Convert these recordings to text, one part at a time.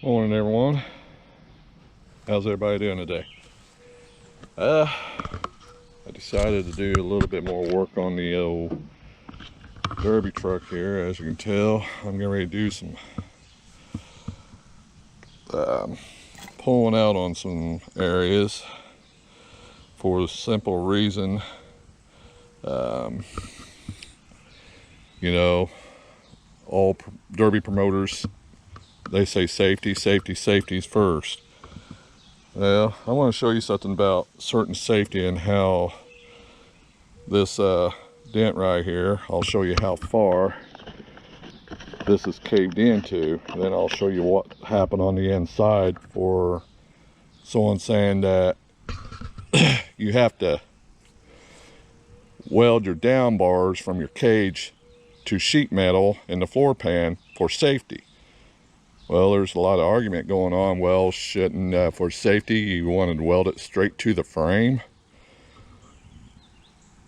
Morning, everyone. How's everybody doing today? I decided to do a little bit more work on the old derby truck here. As you can tell, I'm getting ready to do some pulling out on some areas for the simple reason, you know, all derby promoters, they say safety, safety, safety's first. Well, I want to show you something about certain safety and how this dent right here, I'll show you how far this is caved into. Then I'll show you what happened on the inside for someone saying that you have to weld your down bars from your cage to sheet metal in the floor pan for safety. Well, there's a lot of argument going on. Well, shouldn't for safety you wanted to weld it straight to the frame?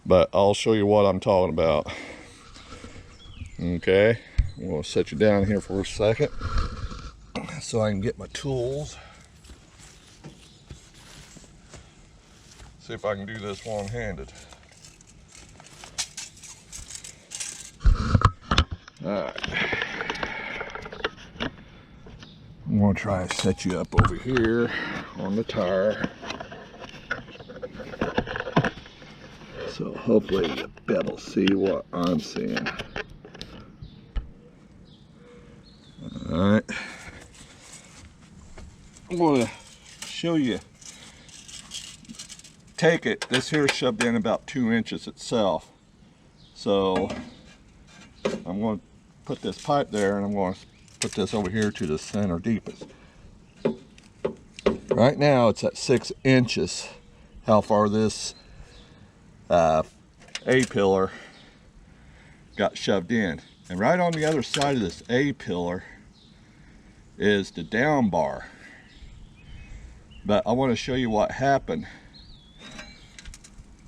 But I'll show you what I'm talking about. Okay, I'm going to set you down here for a second so I can get my tools. See if I can do this one-handed. Alright. I'm going to try to set you up over here on the tire. So hopefully you'll be able to see what I'm seeing. Alright. I'm going to show you. Take it, this here is shoved in about 2 inches itself. So I'm going to put this pipe there and I'm going to put this over here to the center deepest. Right now it's at 6 inches how far this A-pillar got shoved in. And right on the other side of this A-pillar is the down bar. But I want to show you what happened.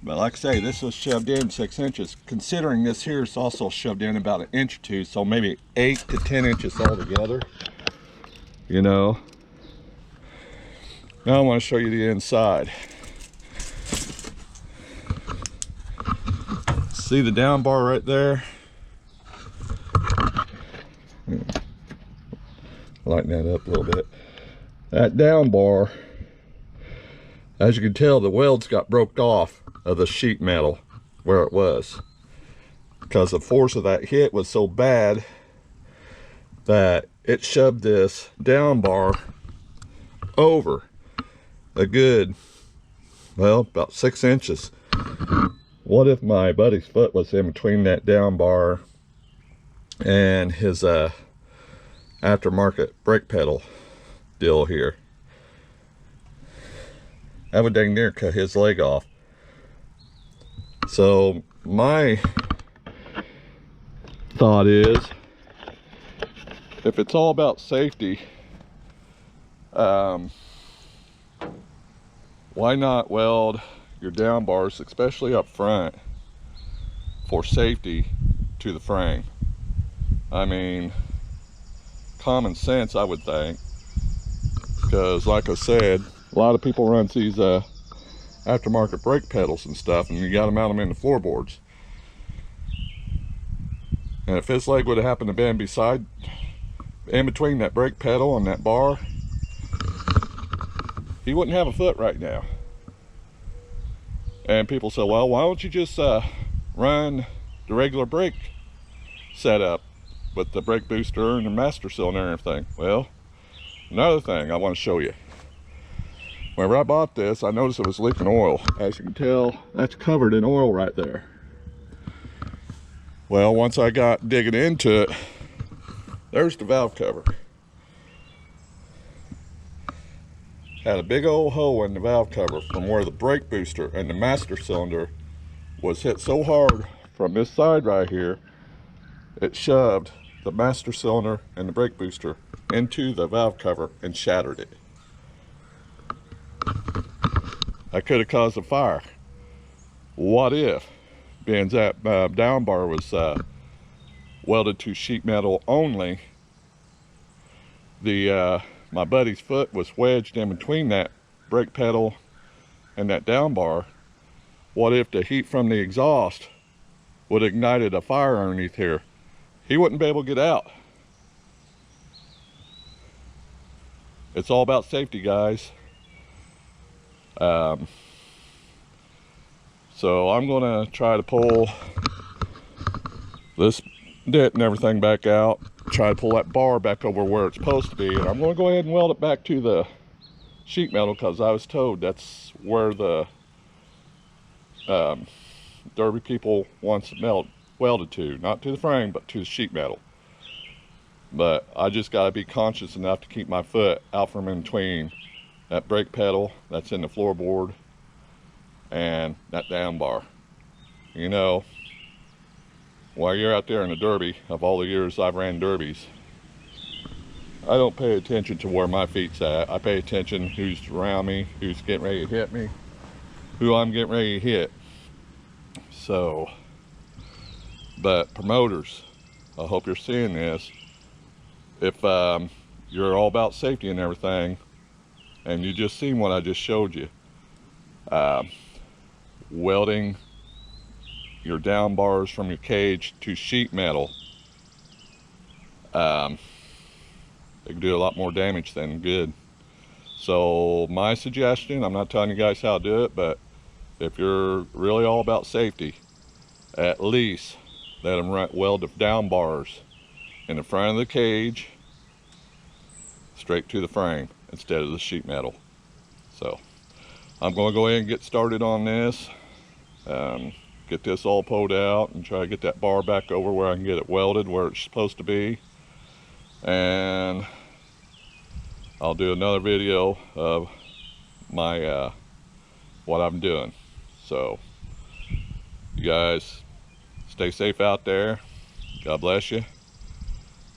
But like I say, this was shoved in 6 inches. Considering this here is also shoved in about 1 inch or 2, so maybe 8 to 10 inches altogether. You know. Now I want to show you the inside. See the down bar right there? Lighten that up a little bit. That down bar, as you can tell, the welds got broke off of the sheet metal where it was, because the force of that hit was so bad that it shoved this down bar over a good, well, about 6 inches. What if my buddy's foot was in between that down bar and his aftermarket brake pedal deal here? That would dang near cut his leg off. So my thought is, if it's all about safety, why not weld your down bars, especially up front, for safety to the frame? I mean, common sense, I would think, because like I said, a lot of people run these aftermarket brake pedals and stuff, and you got to mount them in the floorboards. And if his leg would have happened to be in between that brake pedal and that bar, he wouldn't have a foot right now. And people say, well, why don't you just run the regular brake setup with the brake booster and the master cylinder and everything? Well, another thing I want to show you. Whenever I bought this, I noticed it was leaking oil. As you can tell, that's covered in oil right there. Well, once I got digging into it, there's the valve cover. Had a big old hole in the valve cover from where the brake booster and the master cylinder was hit so hard from this side right here, it shoved the master cylinder and the brake booster into the valve cover and shattered it. That could have caused a fire. What if, being that down bar was welded to sheet metal only, the my buddy's foot was wedged in between that brake pedal and that down bar, what if the heat from the exhaust would have ignited a fire underneath here? He wouldn't be able to get out. It's all about safety, guys. So I'm gonna try to pull this dent and everything back out, try to pull that bar back over where it's supposed to be, and I'm gonna go ahead and weld it back to the sheet metal, because I was told that's where the Derby people wants it welded to, not to the frame, but to the sheet metal. But I just got to be conscious enough to keep my foot out from in between that brake pedal that's in the floorboard and that down bar. You know, while you're out there in the Derby, of all the years I've ran Derbies, I don't pay attention to where my feet's at. I pay attention who's around me, who's getting ready to hit me, who I'm getting ready to hit. So, but promoters, I hope you're seeing this. If you're all about safety and everything, and you just seen what I just showed you, welding your down bars from your cage to sheet metal, it can do a lot more damage than good. So my suggestion, I'm not telling you guys how to do it, but if you're really all about safety, at least let them weld the down bars in the front of the cage straight to the frame instead of the sheet metal. So I'm going to go ahead and get started on this, get this all pulled out and try to get that bar back over where I can get it welded where it's supposed to be. And I'll do another video of my what I'm doing. So you guys stay safe out there. God bless you.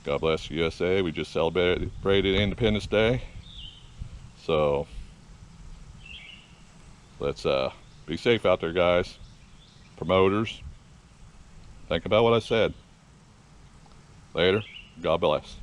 God bless the USA. We just celebrated Independence Day. So let's be safe out there, guys. Promoters, think about what I said. Later. God bless.